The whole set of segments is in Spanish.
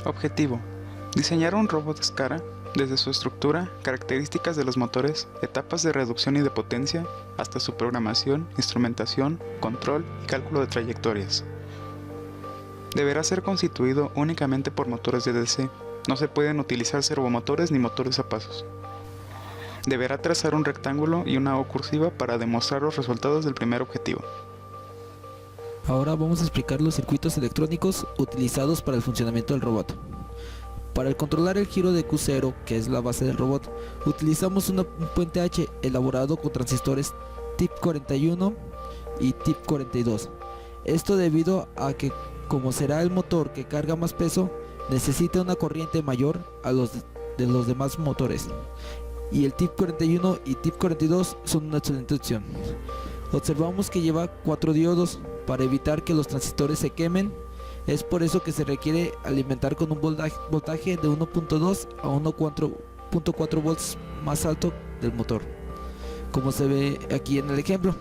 Objetivo: diseñar un robot SCARA desde su estructura, características de los motores, etapas de reducción y de potencia, hasta su programación, instrumentación, control y cálculo de trayectorias. Deberá ser constituido únicamente por motores de DC. No se pueden utilizar servomotores ni motores a pasos. Deberá trazar un rectángulo y una O cursiva para demostrar los resultados del primer objetivo. Ahora vamos a explicar los circuitos electrónicos utilizados para el funcionamiento del robot. Para controlar el giro de Q0, que es la base del robot, utilizamos un puente H elaborado con transistores tip 41 y tip 42. Esto debido a que, como será el motor que carga más peso, necesita una corriente mayor a los de los demás motores. Y el tip 41 y tip 42 son una excelente opción. Observamos que lleva 4 diodos para evitar que los transistores se quemen. Es por eso que se requiere alimentar con un voltaje de 1.2 a 1.4 volts más alto del motor. Como se ve aquí en el ejemplo,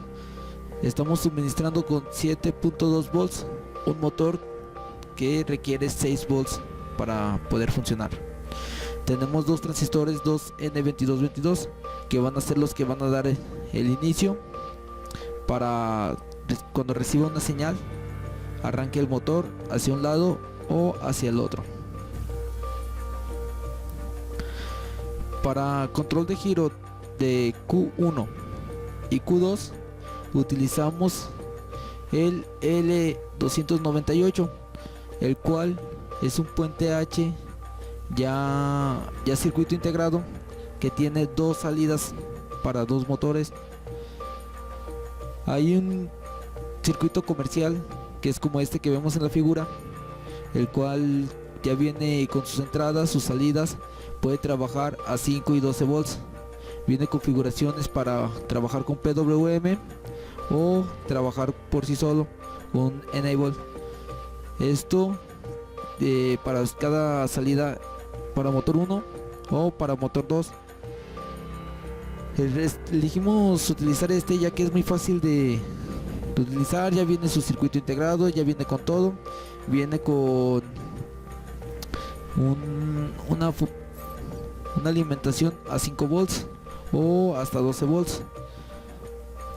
estamos suministrando con 7.2 volts un motor que requiere 6 volts para poder funcionar. Tenemos dos transistores 2N2222 que van a ser los que van a dar el inicio para cuando reciba una señal arranque el motor hacia un lado o hacia el otro. Para control de giro de Q1 y Q2 utilizamos el L298, el cual es un puente H ya circuito integrado que tiene dos salidas para dos motores. Hay un circuito comercial que es como este que vemos en la figura, el cual ya viene con sus entradas, sus salidas, puede trabajar a 5 y 12 volts. Viene configuraciones para trabajar con PWM o trabajar por sí solo con Enable. Esto para cada salida para motor 1 o para motor 2. Elegimos utilizar este ya que es muy fácil de utilizar. Ya viene su circuito integrado, ya viene con todo, viene con una alimentación a 5 volts o hasta 12 volts.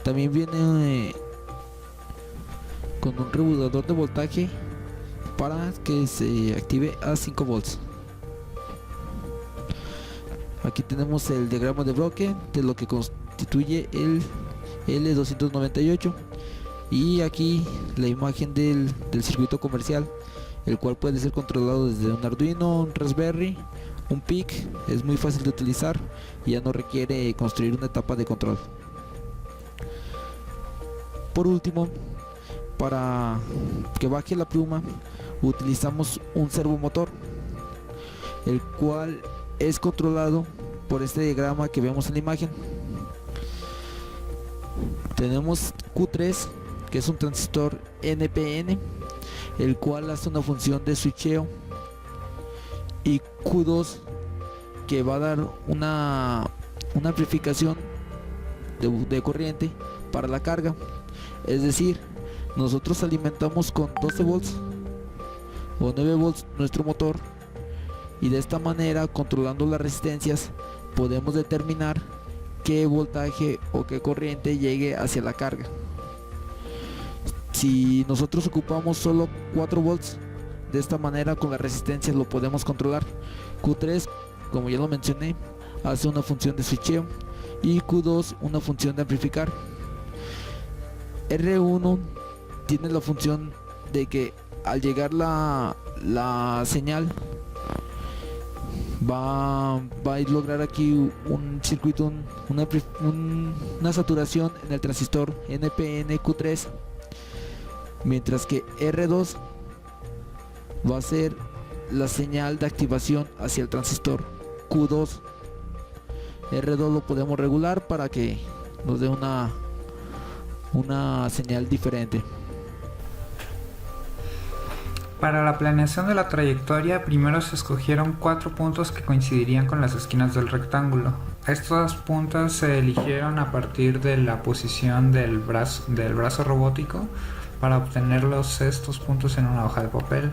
También viene con un regulador de voltaje para que se active a 5 volts. Aquí tenemos el diagrama de bloque de lo que constituye el L298 y aquí la imagen del circuito comercial, el cual puede ser controlado desde un Arduino, un Raspberry, un PIC. Es muy fácil de utilizar y ya no requiere construir una etapa de control. Por último, para que baje la pluma utilizamos un servomotor, el cual es controlado por este diagrama que vemos en la imagen. Tenemos Q3, que es un transistor NPN, el cual hace una función de switcheo, y Q2, que va a dar una amplificación de corriente para la carga. Es decir, nosotros alimentamos con 12 volts o 9 volts nuestro motor, y de esta manera, controlando las resistencias, podemos determinar qué voltaje o qué corriente llegue hacia la carga. Si nosotros ocupamos solo 4 volts, de esta manera con las resistencias lo podemos controlar. Q3, como ya lo mencioné, hace una función de switcheo, y Q2 una función de amplificar. R1 tiene la función de que al llegar la señal va a lograr aquí un circuito, una saturación en el transistor NPN Q3, mientras que R2 va a ser la señal de activación hacia el transistor Q2. R2 lo podemos regular para que nos dé una señal diferente. Para la planeación de la trayectoria, primero se escogieron 4 puntos que coincidirían con las esquinas del rectángulo. Estos puntos se eligieron a partir de la posición del brazo robótico para obtener estos puntos en una hoja de papel.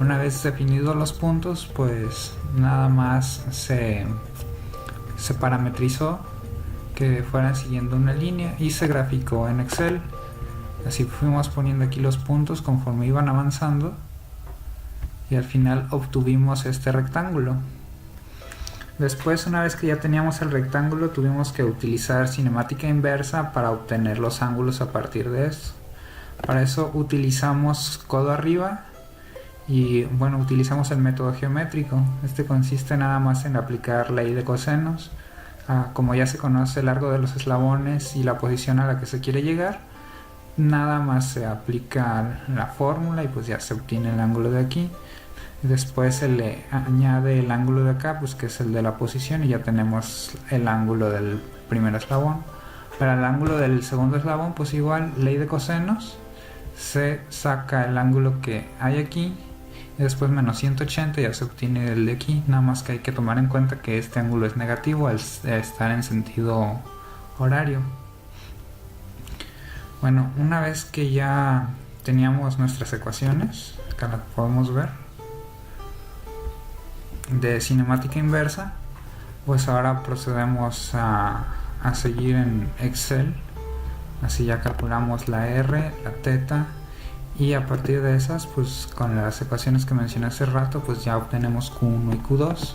Una vez definidos los puntos, pues nada más se parametrizó que fueran siguiendo una línea y se graficó en Excel. Así fuimos poniendo aquí los puntos conforme iban avanzando y al final obtuvimos este rectángulo. Después, una vez que ya teníamos el rectángulo, tuvimos que utilizar cinemática inversa para obtener los ángulos a partir de esto. Para eso utilizamos codo arriba y bueno, utilizamos el método geométrico. Este consiste nada más en aplicar ley de cosenos. Como ya se conoce el largo de los eslabones y la posición a la que se quiere llegar, nada más se aplica la fórmula y pues ya se obtiene el ángulo de aquí. Después se le añade el ángulo de acá, pues que es el de la posición, y ya tenemos el ángulo del primer eslabón. Para el ángulo del segundo eslabón, pues igual, ley de cosenos, se saca el ángulo que hay aquí y después menos 180 ya se obtiene el de aquí. Nada más que hay que tomar en cuenta que este ángulo es negativo al estar en sentido horario. Bueno, una vez que ya teníamos nuestras ecuaciones, acá las podemos ver, de cinemática inversa, pues ahora procedemos a seguir en Excel. Así ya calculamos la R, la θ, y a partir de esas, pues con las ecuaciones que mencioné hace rato, pues ya obtenemos Q1 y Q2.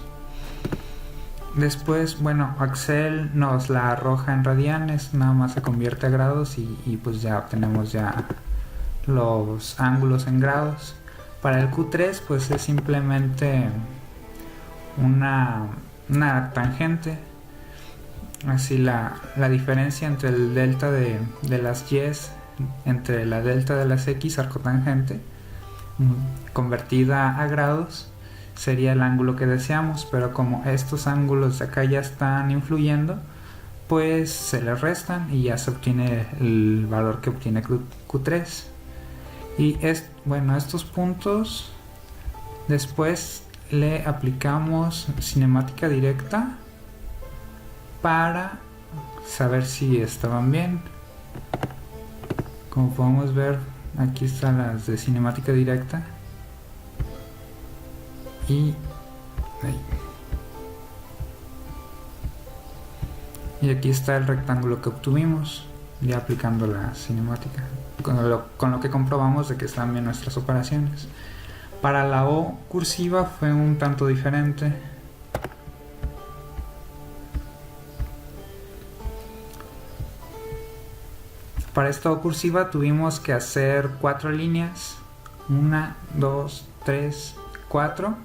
Después, bueno, Excel nos la arroja en radianes, nada más se convierte a grados y pues ya obtenemos ya los ángulos en grados. Para el Q3, pues es simplemente una tangente. Así la diferencia entre el delta de las y entre la delta de las x arcotangente convertida a grados sería el ángulo que deseamos, pero como estos ángulos de acá ya están influyendo, pues se le restan y ya se obtiene el valor que obtiene Q3. Y bueno, estos puntos después le aplicamos cinemática directa para saber si estaban bien. Como podemos ver, aquí están las de cinemática directa y aquí está el rectángulo que obtuvimos ya aplicando la cinemática, con lo que comprobamos de que están bien nuestras operaciones. Para la O cursiva fue un tanto diferente. Para esta O cursiva tuvimos que hacer 4 líneas, 1, 2, 3, 4,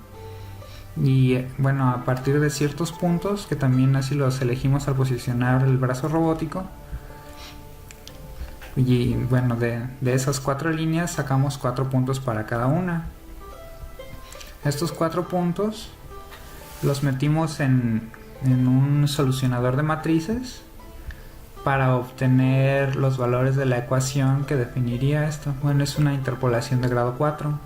y bueno, a partir de ciertos puntos que también así los elegimos al posicionar el brazo robótico, y bueno, de esas 4 líneas sacamos 4 puntos para cada una. Estos 4 puntos los metimos en un solucionador de matrices para obtener los valores de la ecuación que definiría esto. Bueno, es una interpolación de grado 4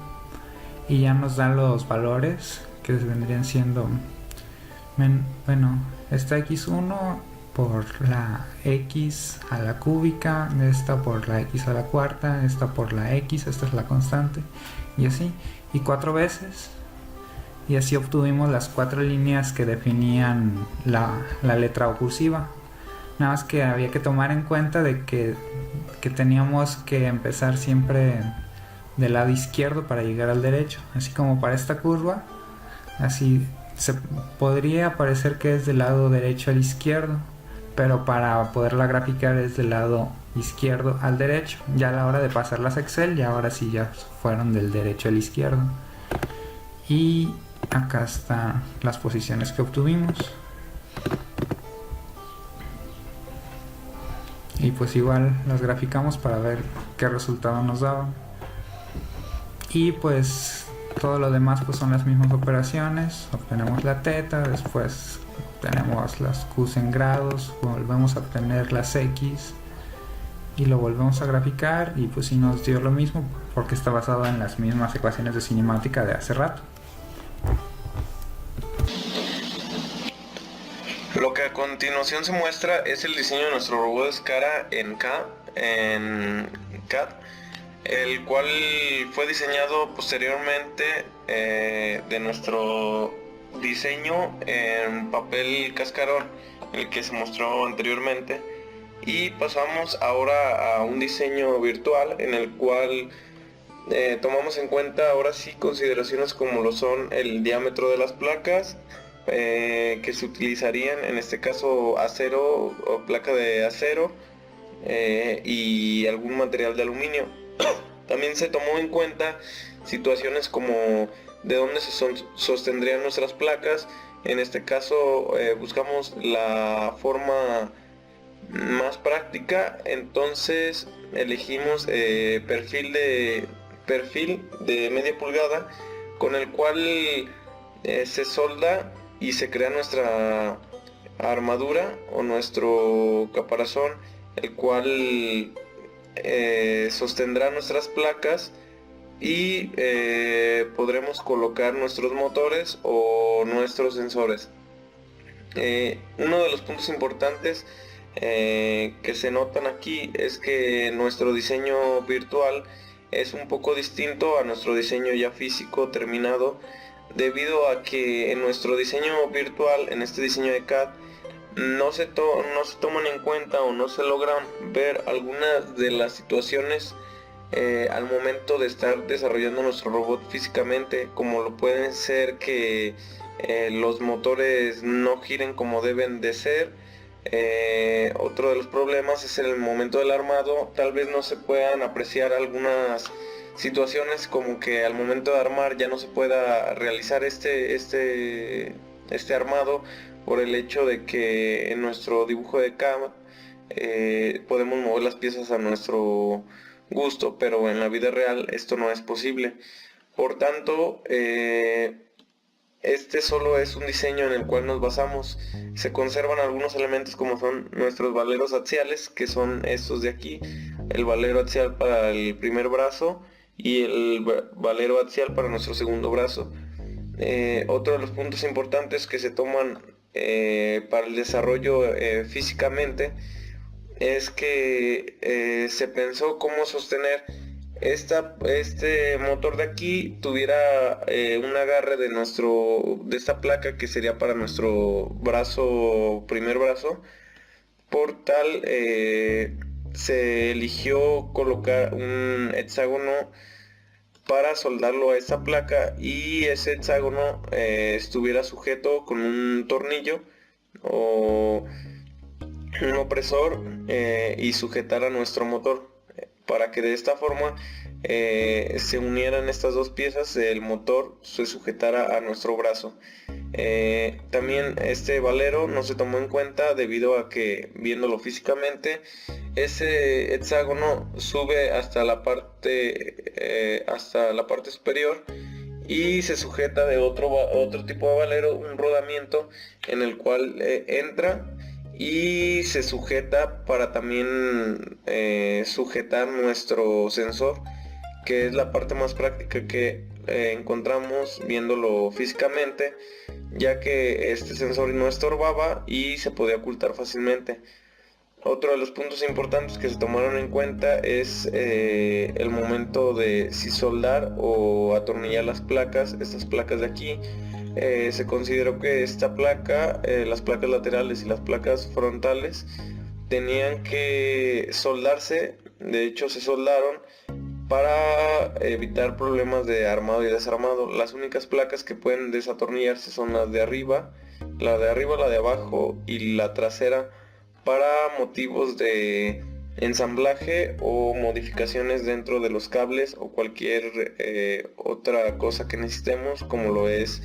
y ya nos da los valores que vendrían siendo, bueno, esta x1 por la x a la cúbica, esta por la x a la cuarta, esta por la x, esta es la constante, y así, y 4 veces. Y así obtuvimos las 4 líneas que definían la letra O cursiva. Nada más que había que tomar en cuenta de que teníamos que empezar siempre del lado izquierdo para llegar al derecho. Así como para esta curva, así se podría parecer que es del lado derecho al izquierdo, pero para poderla graficar es del lado izquierdo al derecho. Ya a la hora de pasarlas a Excel, ya ahora sí ya fueron del derecho al izquierdo. Y acá están las posiciones que obtuvimos. Y pues igual las graficamos para ver qué resultado nos daban. Y pues todo lo demás pues son las mismas operaciones. Obtenemos la θ, después obtenemos las q en grados, volvemos a obtener las x y lo volvemos a graficar, y pues sí nos dio lo mismo porque está basado en las mismas ecuaciones de cinemática de hace rato. Lo que a continuación se muestra es el diseño de nuestro robot de escara en CAD. el cual fue diseñado posteriormente de nuestro diseño en papel cascarón, el que se mostró anteriormente, y pasamos ahora a un diseño virtual en el cual tomamos en cuenta ahora sí consideraciones como lo son el diámetro de las placas, que se utilizarían en este caso acero o placa de acero, y algún material de aluminio. También se tomó en cuenta situaciones como de dónde se sostendrían nuestras placas. En este caso buscamos la forma más práctica, entonces elegimos perfil de media pulgada, con el cual se solda y se crea nuestra armadura o nuestro caparazón, el cual sostendrá nuestras placas y podremos colocar nuestros motores o nuestros sensores. Uno de los puntos importantes que se notan aquí es que nuestro diseño virtual es un poco distinto a nuestro diseño ya físico terminado, debido a que en nuestro diseño virtual, en este diseño de CAD, no se toman en cuenta o no se logran ver algunas de las situaciones al momento de estar desarrollando nuestro robot físicamente, como lo pueden ser que los motores no giren como deben de ser. Otro de los problemas es en el momento del armado, tal vez no se puedan apreciar algunas situaciones, como que al momento de armar ya no se pueda realizar este armado, por el hecho de que en nuestro dibujo de CAD podemos mover las piezas a nuestro gusto, pero en la vida real esto no es posible. Por tanto, este solo es un diseño en el cual nos basamos. Se conservan algunos elementos como son nuestros valeros axiales, que son estos de aquí, el valero axial para el primer brazo y el valero axial para nuestro segundo brazo. Otro de los puntos importantes que se toman para el desarrollo físicamente es que se pensó cómo sostener este motor de aquí tuviera un agarre de esta placa, que sería para nuestro primer brazo. Por tal se eligió colocar un hexágono para soldarlo a esta placa, y ese hexágono estuviera sujeto con un tornillo o un opresor y sujetara nuestro motor, para que de esta forma se unieran estas dos piezas, el motor se sujetara a nuestro brazo. También este valero no se tomó en cuenta debido a que, viéndolo físicamente, ese hexágono sube hasta la parte superior y se sujeta de otro tipo de valero, un rodamiento en el cual entra y se sujeta para también sujetar nuestro sensor, que es la parte más práctica que encontramos viéndolo físicamente, ya que este sensor no estorbaba y se podía ocultar fácilmente. Otro de los puntos importantes que se tomaron en cuenta es el momento de si soldar o atornillar las placas, estas placas de aquí. Se consideró que esta placa, las placas laterales y las placas frontales, tenían que soldarse. De hecho, se soldaron para evitar problemas de armado y desarmado. Las únicas placas que pueden desatornillarse son las de arriba, la de abajo y la trasera, para motivos de ensamblaje o modificaciones dentro de los cables o cualquier otra cosa que necesitemos, como lo es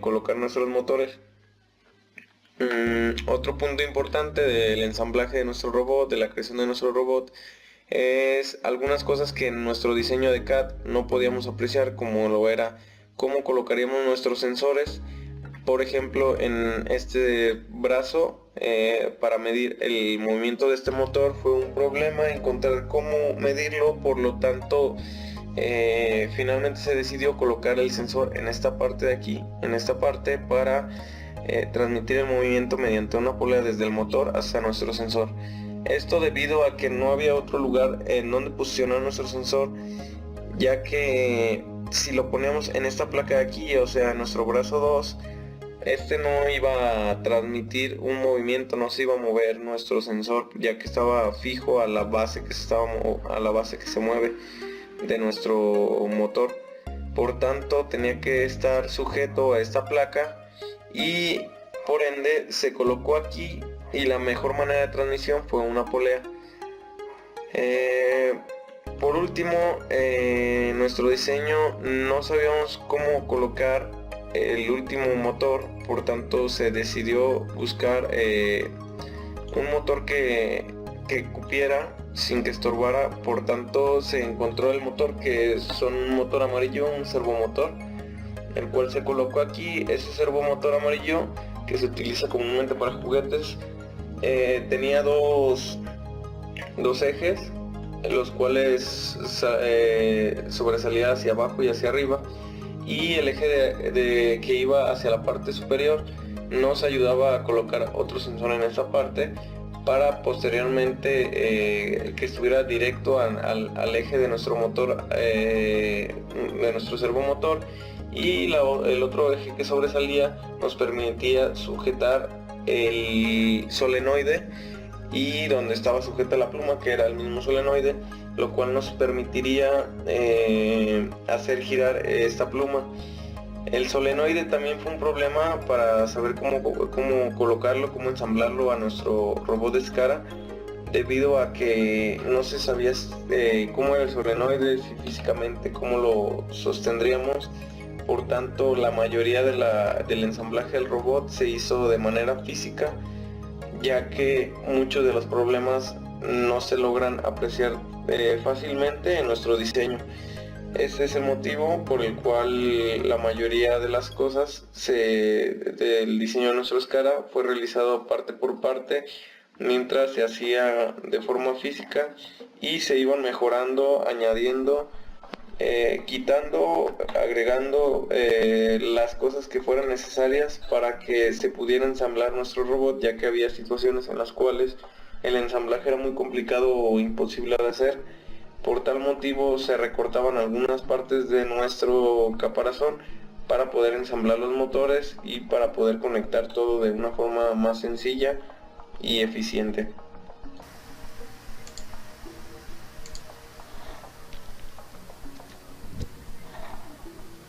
colocar nuestros motores. Otro punto importante del ensamblaje de nuestro robot, de la creación de nuestro robot, es algunas cosas que en nuestro diseño de CAD no podíamos apreciar, como lo era cómo colocaríamos nuestros sensores. Por ejemplo, en este brazo, para medir el movimiento de este motor fue un problema encontrar cómo medirlo. Por lo tanto, finalmente se decidió colocar el sensor en esta parte de aquí, en esta parte, para transmitir el movimiento mediante una polea desde el motor hasta nuestro sensor. Esto debido a que no había otro lugar en donde posicionar nuestro sensor, ya que si lo poníamos en esta placa de aquí, o sea, nuestro brazo 2, este no iba a transmitir un movimiento, no se iba a mover nuestro sensor, ya que estaba fijo a la base que se mueve de nuestro motor. Por tanto, tenía que estar sujeto a esta placa y por ende se colocó aquí, y la mejor manera de transmisión fue una polea. Por último, nuestro diseño no sabíamos cómo colocar el último motor, por tanto se decidió buscar un motor que cupiera sin que estorbara. Por tanto se encontró el motor, que son un motor amarillo, un servomotor, el cual se colocó aquí. Ese servomotor amarillo, que se utiliza comúnmente para juguetes, tenía dos ejes, los cuales sobresalía hacia abajo y hacia arriba, y el eje que iba hacia la parte superior nos ayudaba a colocar otro sensor en esa parte para posteriormente que estuviera directo al eje de nuestro motor, de nuestro servomotor, y el otro eje que sobresalía nos permitía sujetar el solenoide y donde estaba sujeta la pluma, que era el mismo solenoide, lo cual nos permitiría hacer girar esta pluma. El solenoide también fue un problema para saber cómo colocarlo, cómo ensamblarlo a nuestro robot de Scara, debido a que no se sabía cómo era el solenoide, si físicamente cómo lo sostendríamos. Por tanto, la mayoría del ensamblaje del robot se hizo de manera física, ya que muchos de los problemas no se logran apreciar fácilmente en nuestro diseño. Ese es el motivo por el cual la mayoría de las cosas del diseño de nuestro Scara fue realizado parte por parte, mientras se hacía de forma física y se iban mejorando, añadiendo, quitando, agregando las cosas que fueran necesarias para que se pudiera ensamblar nuestro robot, ya que había situaciones en las cuales el ensamblaje era muy complicado o imposible de hacer. Por tal motivo se recortaban algunas partes de nuestro caparazón para poder ensamblar los motores y para poder conectar todo de una forma más sencilla y eficiente.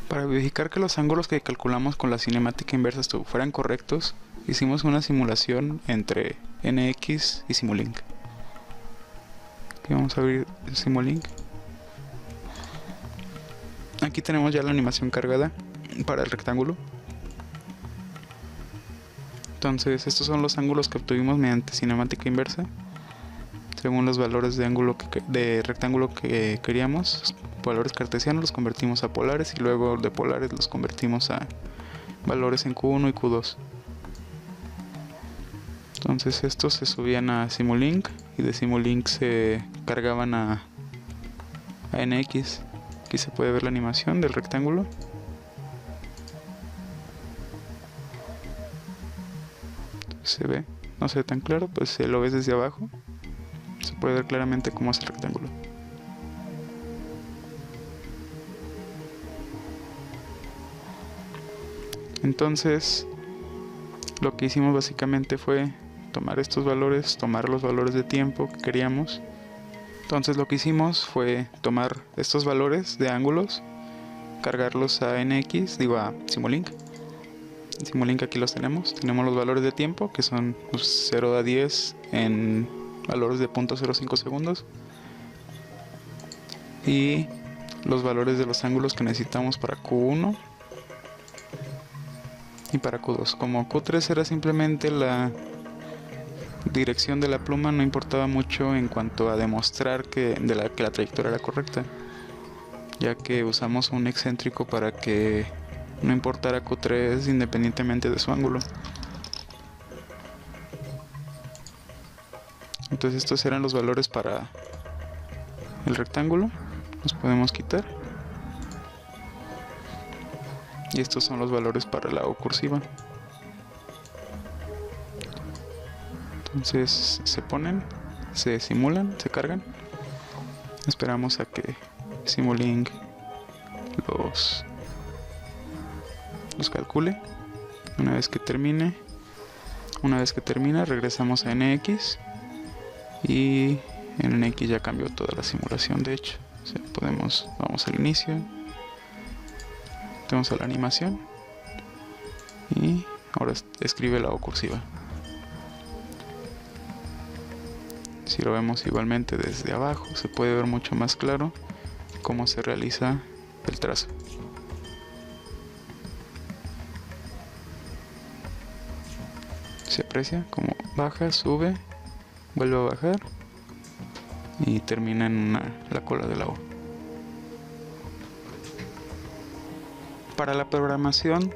Para verificar que los ángulos que calculamos con la cinemática inversa fueran correctos, hicimos una simulación entre NX y Simulink. Aquí vamos a abrir el Simulink. Aquí tenemos ya la animación cargada para el rectángulo. Entonces estos son los ángulos que obtuvimos mediante cinemática inversa, según los valores de ángulo de rectángulo que queríamos. Valores cartesianos los convertimos a polares y luego de polares los convertimos a valores en Q1 y Q2. Entonces estos se subían a Simulink y de Simulink se cargaban a NX. Aquí se puede ver la animación del rectángulo. Se ve, no se ve tan claro, pues se lo ves desde abajo. Se puede ver claramente cómo es el rectángulo. Entonces lo que hicimos básicamente fue tomar estos valores, tomar los valores de tiempo que queríamos. Entonces lo que hicimos fue tomar estos valores de ángulos, cargarlos a NX, a Simulink. En Simulink aquí los tenemos los valores de tiempo, que son 0 a 10 en valores de 0.05 segundos, y los valores de los ángulos que necesitamos para Q1 y para Q2. Como Q3 era simplemente la dirección de la pluma, no importaba mucho en cuanto a demostrar que la trayectoria era correcta, ya que usamos un excéntrico para que no importara Q3 independientemente de su ángulo. Entonces estos eran los valores para el rectángulo. Los podemos quitar. Y estos son los valores para la O cursiva. Entonces se ponen, se simulan, se cargan. Esperamos a que Simulink los calcule. Una vez que termine, regresamos a NX y en NX ya cambió toda la simulación. De hecho, o sea, vamos al inicio, vamos a la animación y ahora escribe la O cursiva. Si lo vemos igualmente desde abajo, se puede ver mucho más claro cómo se realiza el trazo. Se aprecia como baja, sube, vuelve a bajar y termina en la cola de la O. Para la programación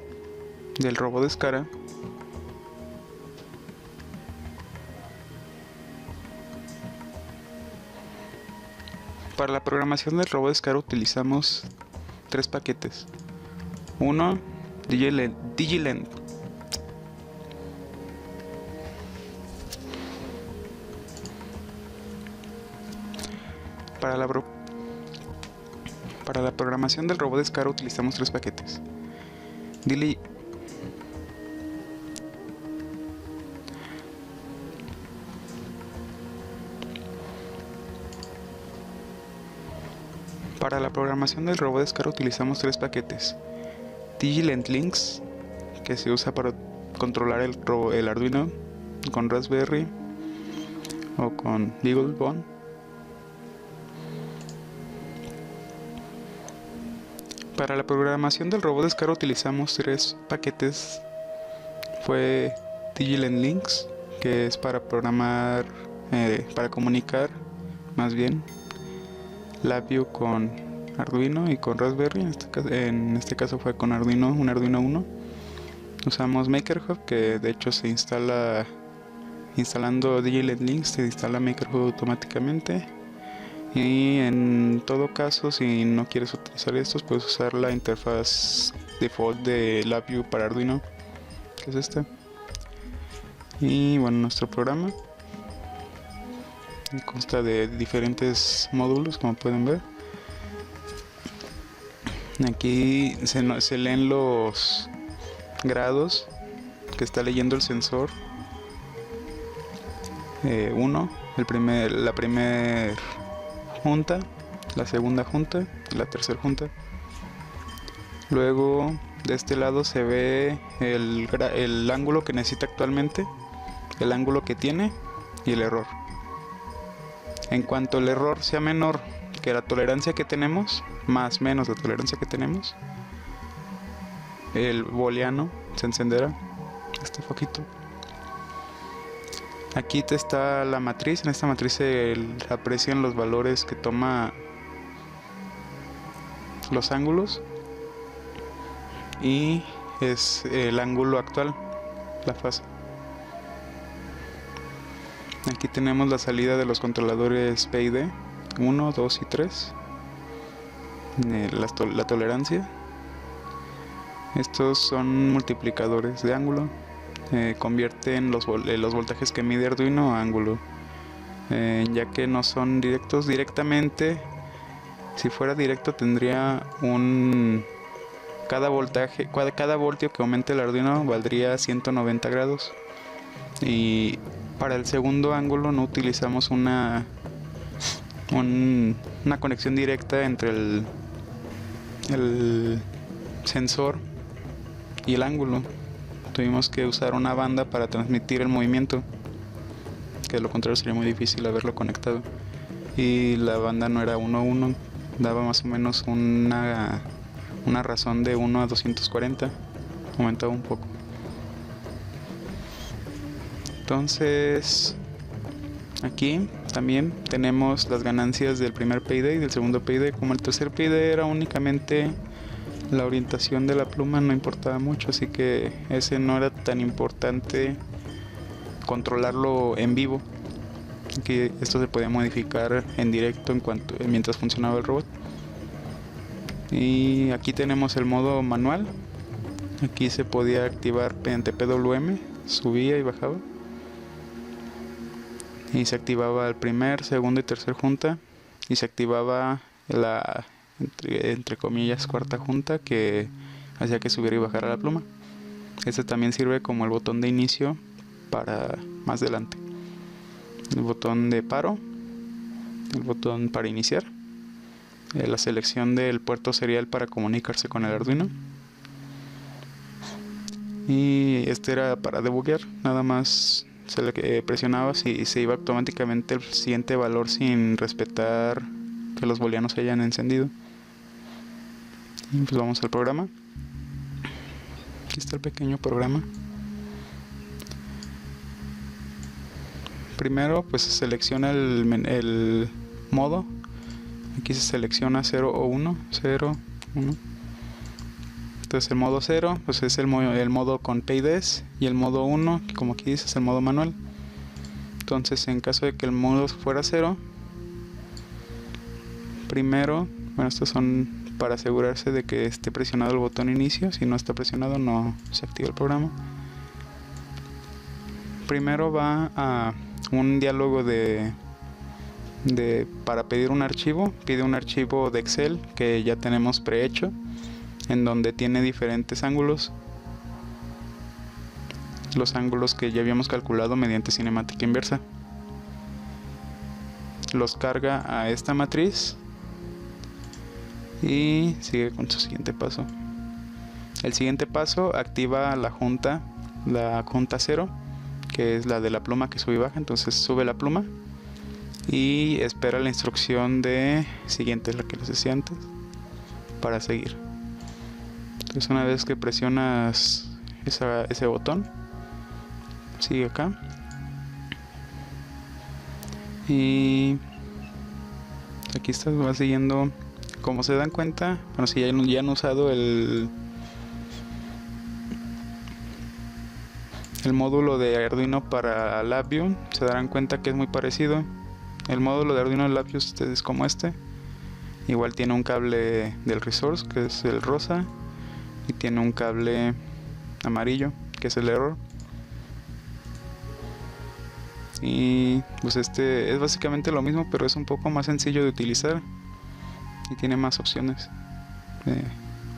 del robot Skara, utilizamos 3 paquetes. Uno, DigiLend. Para la programación del robot Skara utilizamos 3 paquetes. Para la programación del robot Skara utilizamos 3 paquetes. DigiLend Links, que se usa para controlar el Arduino con Raspberry o con BeagleBone. Para la programación del robot Skara utilizamos 3 paquetes. Fue DigiLend Links, que es para programar, para comunicar más bien LabVIEW con Arduino y con Raspberry. En este caso fue con Arduino, un Arduino 1. Usamos MakerHub, que de hecho se instala instalando DigiLend Links, se instala MakerHub automáticamente. Y en todo caso, si no quieres utilizar estos, puedes usar la interfaz default de LabVIEW para Arduino, que es esta. Y bueno, nuestro programa consta de diferentes módulos, como pueden ver. Aquí se leen los grados que está leyendo el sensor. La primera junta, la segunda junta y la tercera junta. Luego de este lado se ve el ángulo que necesita actualmente, el ángulo que tiene y el error. En cuanto el error sea menor que la tolerancia que tenemos, más menos la tolerancia que tenemos, el booleano se encenderá, este foquito. Aquí está la matriz. En esta matriz se aprecian los valores que toma los ángulos y es el ángulo actual, la fase. Aquí tenemos la salida de los controladores PID 1, 2 y 3, la tolerancia. Estos son multiplicadores de ángulo. Convierten los voltajes que mide Arduino a ángulo, ya que no son directos. Directamente, si fuera directo, tendría cada voltio que aumente el Arduino valdría 190 grados. Y para el segundo ángulo no utilizamos una conexión directa entre el sensor y el ángulo. Tuvimos que usar una banda para transmitir el movimiento, que de lo contrario sería muy difícil haberlo conectado. Y la banda no era 1:1, daba más o menos una razón de 1 a 240, aumentaba un poco. Entonces aquí también tenemos las ganancias del primer PID y del segundo PID. Como el tercer PID era únicamente la orientación de la pluma, no importaba mucho, así que ese no era tan importante controlarlo en vivo, que esto se podía modificar en directo mientras funcionaba el robot. Y aquí tenemos el modo manual. Aquí se podía activar mediante PWM, subía y bajaba. y se activaba el primer, segundo y tercer junta, y se activaba la entre comillas cuarta junta, que hacía que subiera y bajara la pluma. Este también sirve como el botón de inicio para más adelante. El botón de paro, el botón para iniciar, la selección del puerto serial para comunicarse con el Arduino, y este era para debuguear. Nada más se le presionaba si se iba automáticamente el siguiente valor sin respetar que los booleanos se hayan encendido. Y pues vamos al programa. Aquí está el pequeño programa. Primero pues se selecciona el modo. Aquí se selecciona 0 o 1, 0, 1. Entonces el modo 0 pues es el modo con PIDs, y el modo 1, que como aquí dice, es el modo manual. Entonces en caso de que el modo fuera 0, primero, bueno, estos son para asegurarse de que esté presionado el botón inicio. Si no está presionado no se activa el programa. Primero va a un diálogo para pedir un archivo. Pide un archivo de Excel que ya tenemos prehecho, en donde tiene diferentes ángulos, los ángulos que ya habíamos calculado mediante cinemática inversa. Los carga a esta matriz y sigue con su siguiente paso. El siguiente paso activa la junta 0, que es la de la pluma que sube y baja. Entonces sube la pluma y espera la instrucción de siguiente, la que les decía antes, para seguir. Entonces una vez que presionas ese botón, sigue acá. Y aquí va siguiendo. Como se dan cuenta, bueno, si ya han usado el módulo de Arduino para LabVIEW, se darán cuenta que es muy parecido. El módulo de Arduino LabVIEW es como este. Igual tiene un cable del resource, que es el rosa, y tiene un cable amarillo, que es el error. Y pues este es básicamente lo mismo, pero es un poco más sencillo de utilizar y tiene más opciones.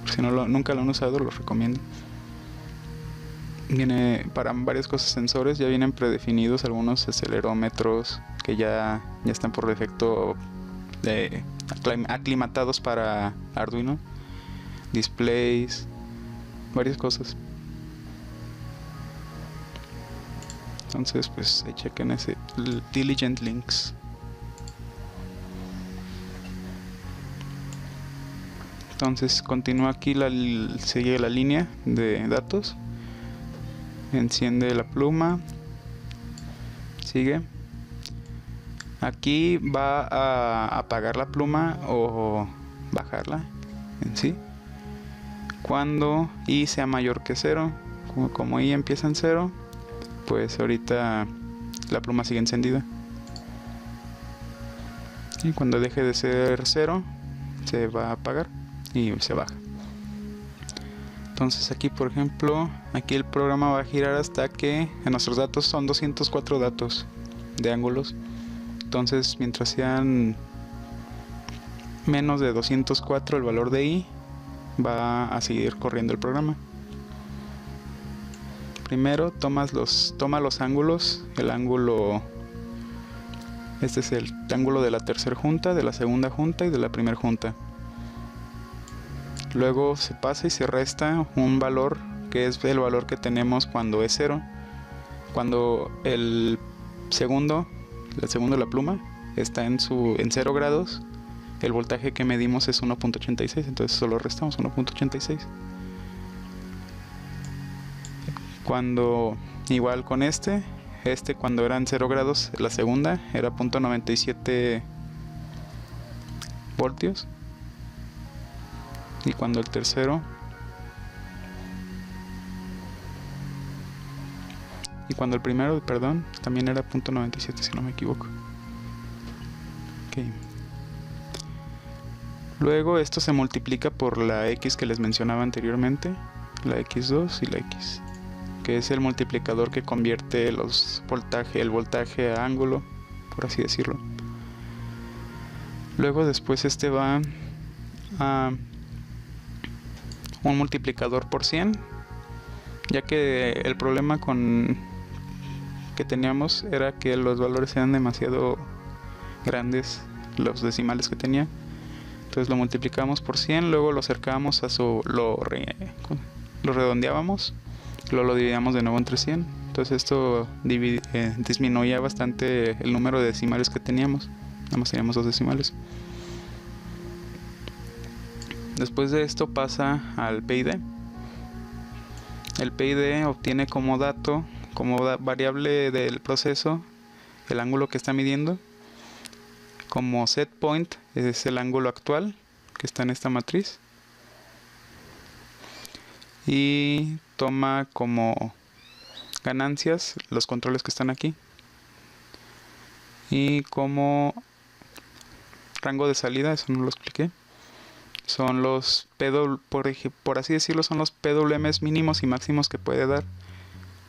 Si nunca lo han usado, lo recomiendo. Viene para varias cosas sensores, ya vienen predefinidos algunos acelerómetros que ya están por defecto aclimatados para Arduino, displays, varias cosas. Entonces pues ahí chequen ese Diligent Links. Entonces continúa aquí, sigue la línea de datos, enciende la pluma, sigue. Aquí va a apagar la pluma o bajarla en sí cuando i sea mayor que 0. Como i empieza en 0, pues ahorita la pluma sigue encendida, y cuando deje de ser 0 se va a apagar y se baja. Entonces aquí, por ejemplo, aquí el programa va a girar hasta que en nuestros datos son 204 datos de ángulos. Entonces mientras sean menos de 204 el valor de i, va a seguir corriendo el programa. Primero toma los ángulos. El ángulo, este es el ángulo de la tercera junta, de la segunda junta y de la primera junta. Luego se pasa y se resta un valor que es el valor que tenemos cuando es 0. Cuando el segundo de la pluma está en 0 grados, el voltaje que medimos es 1.86, entonces solo restamos 1.86. Cuando igual con este cuando eran 0 grados, la segunda era 0.97 voltios. Y cuando el tercero, y cuando el primero, perdón, también era 0.97 si no me equivoco. Okay. Luego esto se multiplica por la X que les mencionaba anteriormente, la X2 y la X, que es el multiplicador que convierte el voltaje a ángulo por así decirlo. Luego después va a un multiplicador por 100, ya que el problema que teníamos era que los valores eran demasiado grandes, los decimales que tenía. Entonces lo multiplicamos por 100, luego lo acercábamos a lo redondeábamos, luego lo dividíamos de nuevo entre 100. Entonces esto disminuía bastante el número de decimales que teníamos. Nada más teníamos 2 decimales. Después de esto pasa al PID. El PID obtiene como dato, variable del proceso, el ángulo que está midiendo. Como set point es el ángulo actual que está en esta matriz. Y toma como ganancias los controles que están aquí. Y como rango de salida, eso no lo expliqué, son los por así decirlo, son los PWMs mínimos y máximos que puede dar.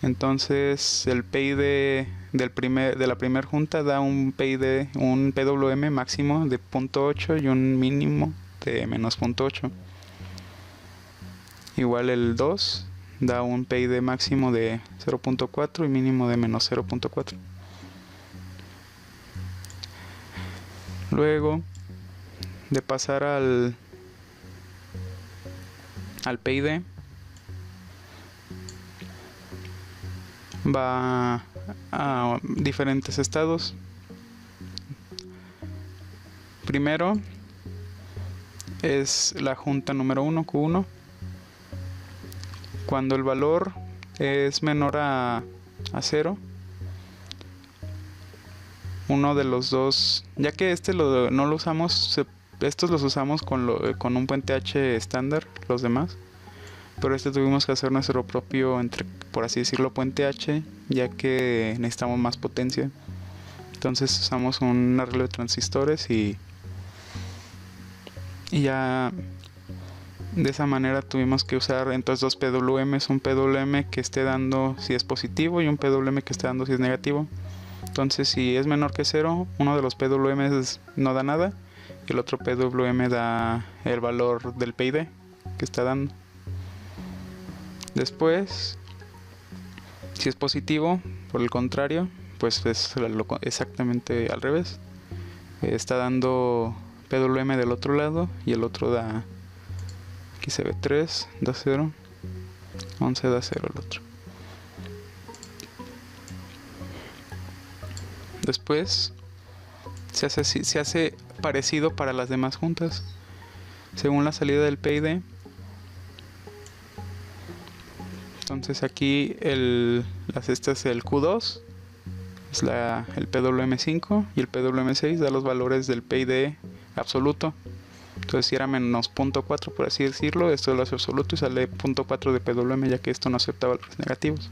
Entonces el PID de la primera junta da un PWM máximo de 0.8 y un mínimo de menos 0.8. Igual el 2 da un PID máximo de 0.4 y mínimo de menos 0.4. Luego de pasar al PID, va a diferentes estados. Primero es la junta número 1, Q1. Cuando el valor es menor a 0, uno de los dos, ya que no lo usamos, estos los usamos con un puente H estándar, los demás, pero tuvimos que hacer nuestro propio, por así decirlo, puente H, ya que necesitamos más potencia. Entonces usamos un arreglo de transistores y ya de esa manera tuvimos que usar entonces 2 PWMs, un PWM que esté dando si es positivo y un PWM que esté dando si es negativo. Entonces si es menor que 0, uno de los PWMs no da nada y el otro PWM da el valor del PID que está dando. Después, si es positivo, por el contrario, pues es exactamente al revés. Está dando PWM del otro lado y el otro da, aquí se ve 3, da 0, 11 da 0 el otro. Después se hace parecido para las demás juntas. Según la salida del PID, entonces aquí este es el Q2, es el PWM5 y el PWM6 da los valores del PID absoluto. Entonces si era menos 0.4 por así decirlo, esto lo hace absoluto y sale 0.4 de PWM, ya que esto no acepta valores negativos.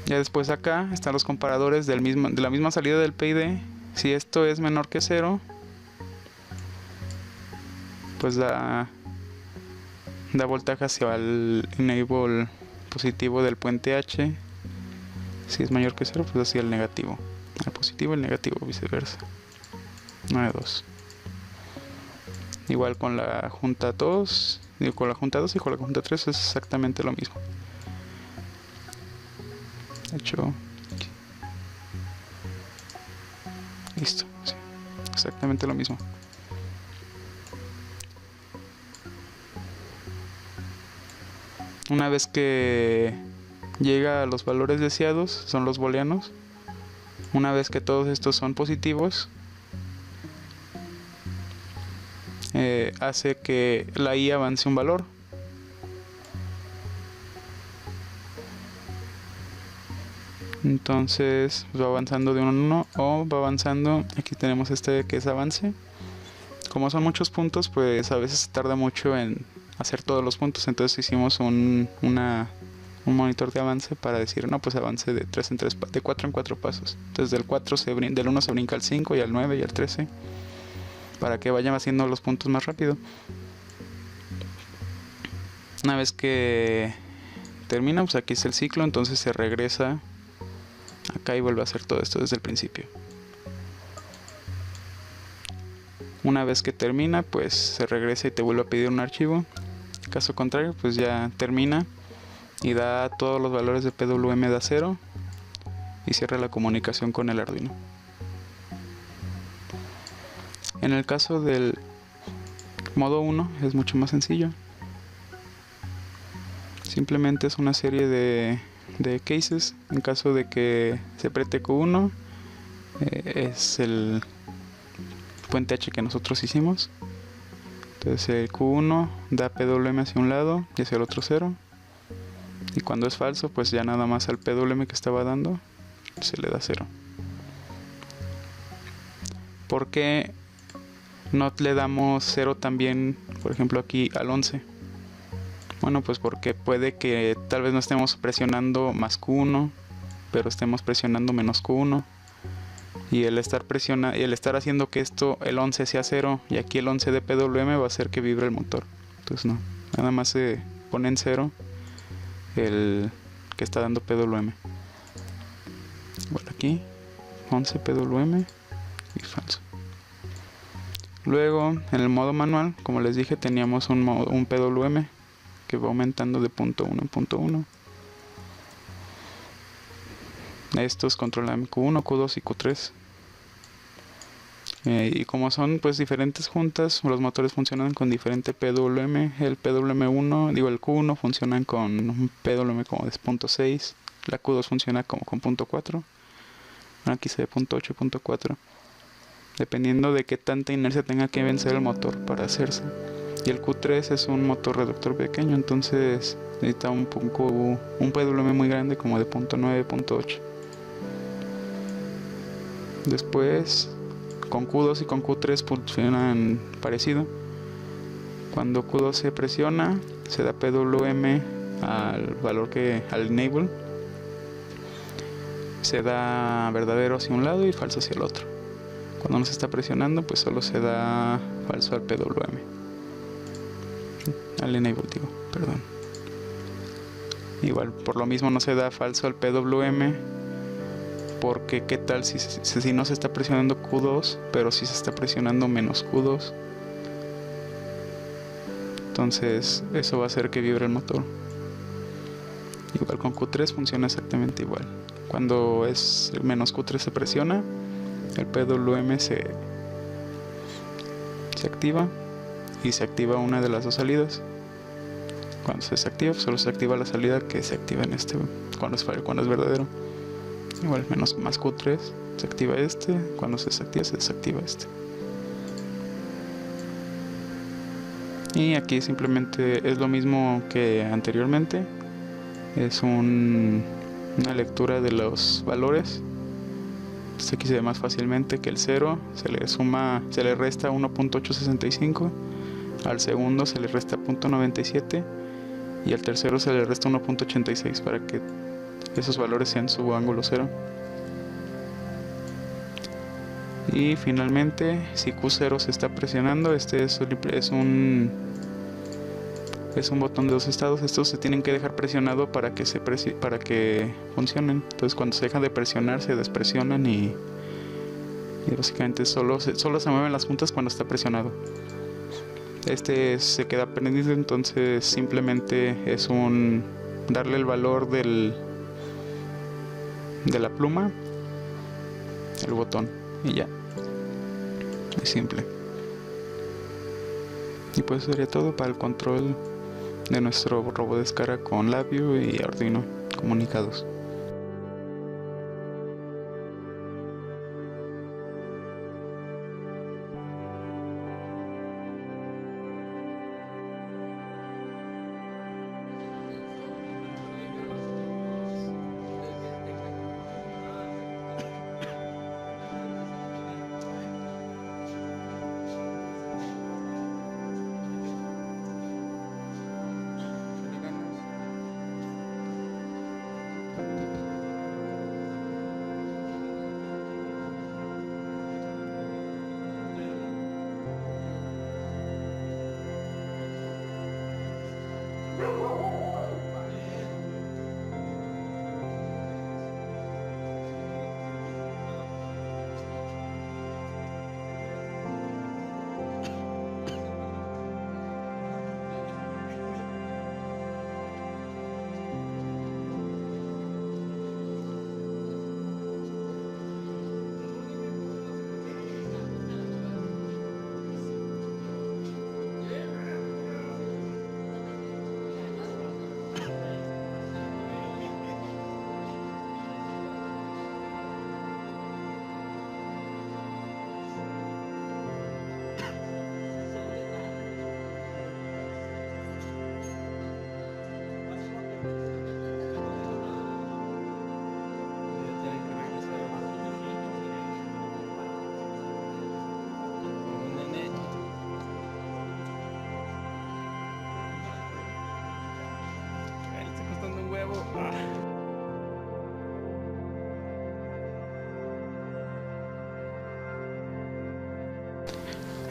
Ya después acá están los comparadores de la misma salida del PID. Si esto es menor que 0, pues da voltaje hacia el enable positivo del puente H. Si es mayor que 0, pues hacia el negativo. El positivo y el negativo, viceversa. 9-2. Igual con la junta 2, con la junta 2 y con la junta 3 es exactamente lo mismo. De hecho, aquí. Listo, sí, exactamente lo mismo. Una vez que llega a los valores deseados, son los booleanos. Una vez que todos estos son positivos, hace que la i avance un valor. Entonces va avanzando de 1 en 1 o va avanzando. Aquí tenemos que es avance. Como son muchos puntos, pues a veces se tarda mucho en hacer todos los puntos. Entonces hicimos un monitor de avance para decir, no, pues avance de 4 en 4 pasos. Entonces del 1 se brinca al 5 y al 9 y al 13 para que vayan haciendo los puntos más rápido. Una vez que termina, pues aquí es el ciclo, entonces se regresa acá y vuelve a hacer todo esto desde el principio. Una vez que termina, pues se regresa y te vuelve a pedir un archivo. Caso contrario, pues ya termina y da todos los valores de PWM de A0 y cierra la comunicación con el Arduino. En el caso del modo 1 es mucho más sencillo. Simplemente es una serie de cases. En caso de que se apriete Q1, es el puente H que nosotros hicimos. Entonces el Q1 da PWM hacia un lado y hacia el otro 0. Y cuando es falso, pues ya nada más al PWM que estaba dando se le da 0. ¿Por qué no le damos 0 también, por ejemplo, aquí al 11? Bueno, pues porque puede que tal vez no estemos presionando más Q1, pero estemos presionando menos Q1. Y el estar haciendo que esto, el 11 sea 0 y aquí el 11 de PWM va a hacer que vibre el motor. Entonces no, nada más se pone en 0 el que está dando PWM. Bueno, aquí 11 PWM y falso. Luego en el modo manual, como les dije, teníamos un PWM que va aumentando de punto 1 en punto 1. Estos controlan Q1, Q2 y Q3. Y como son pues diferentes juntas, los motores funcionan con diferente PWM. El PWM1, el Q1 funcionan con un PWM como de punto 6. La Q2 funciona como con punto 4. Aquí se ve punto 8, punto 4. Dependiendo de qué tanta inercia tenga que vencer el motor para hacerse. Y el Q3 es un motor reductor pequeño, entonces necesita un PWM muy grande como de punto 9, punto 8. Después con Q2 y con Q3 funcionan parecido. Cuando Q2 se presiona, se da PWM al valor al enable. Se da verdadero hacia un lado y falso hacia el otro. Cuando no se está presionando, pues solo se da falso al PWM. Al enable, perdón. Igual, por lo mismo no se da falso al PWM. Porque qué tal si no se está presionando Q2, pero si se está presionando menos Q2. Entonces eso va a hacer que vibre el motor. Igual con Q3 funciona exactamente igual. Cuando es el menos Q3 se presiona, el PWM se activa y se activa una de las dos salidas. Cuando se desactiva, solo se activa la salida que se activa en cuando es verdadero. Igual más Q3 se activa cuando se desactiva este. Y aquí simplemente es lo mismo que anteriormente. Es una lectura de los valores. Entonces aquí se ve más fácilmente que el 0 se le resta 1.865, al segundo se le resta 0.97 y al tercero se le resta 1.86 para que esos valores sean su ángulo 0. Y finalmente, si Q0 se está presionando, este es un botón de dos estados. Estos se tienen que dejar presionado para que funcionen. Entonces cuando se dejan de presionar se despresionan y básicamente solo se mueven las juntas cuando está presionado. Este se queda prendido, entonces simplemente es darle el valor de la pluma, el botón, y ya. Es simple. Y pues sería todo para el control de nuestro robot de escara con Labview y Arduino comunicados.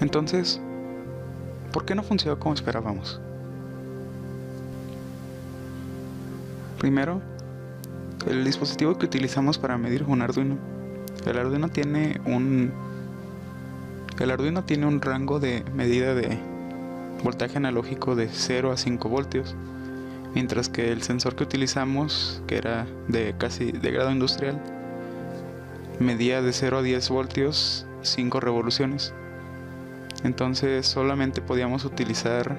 Entonces, ¿por qué no funcionó como esperábamos? Primero, el dispositivo que utilizamos para medir fue un Arduino. El Arduino tiene un rango de medida de voltaje analógico de 0 a 5 voltios, mientras que el sensor que utilizamos, que era de casi de grado industrial, medía de 0 a 10 voltios 5 revoluciones. Entonces solamente podíamos utilizar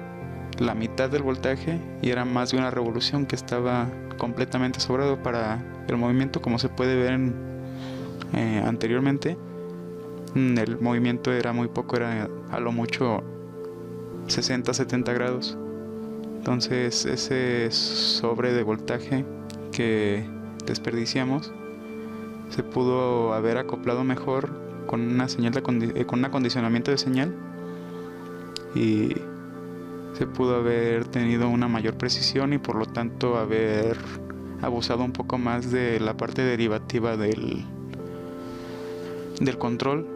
la mitad del voltaje y era más de una revolución, que estaba completamente sobrado para el movimiento. Como se puede ver anteriormente, el movimiento era muy poco, era a lo mucho 60-70 grados. Entonces ese sobre de voltaje que desperdiciamos se pudo haber acoplado mejor con una señal con un acondicionamiento de señal, y se pudo haber tenido una mayor precisión y por lo tanto haber abusado un poco más de la parte derivativa del control,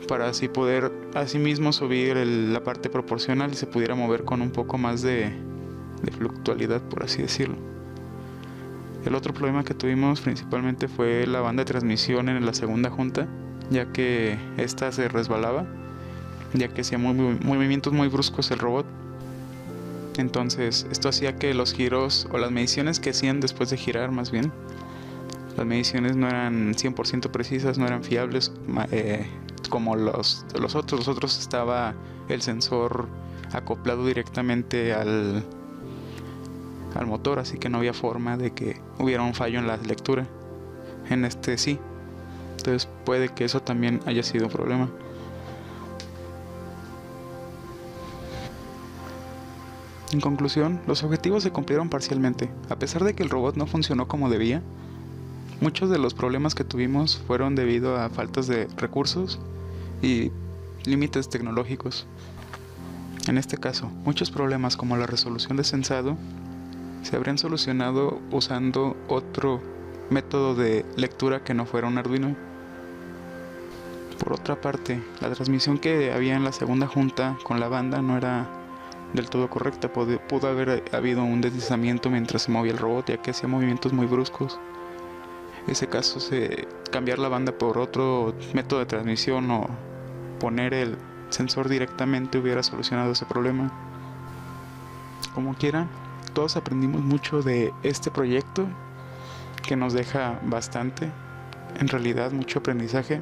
para así poder asimismo subir la parte proporcional y se pudiera mover con un poco más de fluctualidad, por así decirlo. El otro problema que tuvimos principalmente fue la banda de transmisión en la segunda junta, ya que esta se resbalaba, ya que hacía movimientos muy bruscos el robot. Entonces esto hacía que los giros o las mediciones que hacían después de girar, más bien, las mediciones no eran 100% precisas, no eran fiables como los otros. Los otros estaba el sensor acoplado directamente al motor, así que no había forma de que hubiera un fallo en la lectura. En este sí. Entonces puede que eso también haya sido un problema. En conclusión, los objetivos se cumplieron parcialmente. A pesar de que el robot no funcionó como debía, muchos de los problemas que tuvimos fueron debido a faltas de recursos y límites tecnológicos. En este caso, muchos problemas como la resolución de sensado se habrían solucionado usando otro método de lectura que no fuera un Arduino. Por otra parte, la transmisión que había en la segunda junta con la banda no era del todo correcta. Pudo haber habido un deslizamiento mientras se movía el robot, ya que hacía movimientos muy bruscos. En ese caso, cambiar la banda por otro método de transmisión o poner el sensor directamente hubiera solucionado ese problema. Como quiera, todos aprendimos mucho de este proyecto, que nos deja bastante, en realidad mucho aprendizaje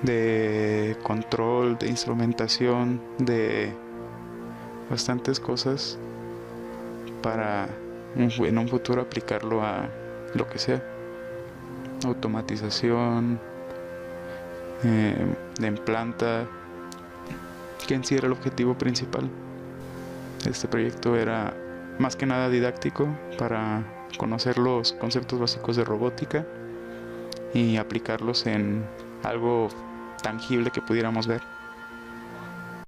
de control, de instrumentación, de bastantes cosas para en un futuro aplicarlo a lo que sea, automatización, en planta, que en sí era el objetivo principal. Este proyecto era más que nada didáctico para conocer los conceptos básicos de robótica y aplicarlos en algo tangible que pudiéramos ver.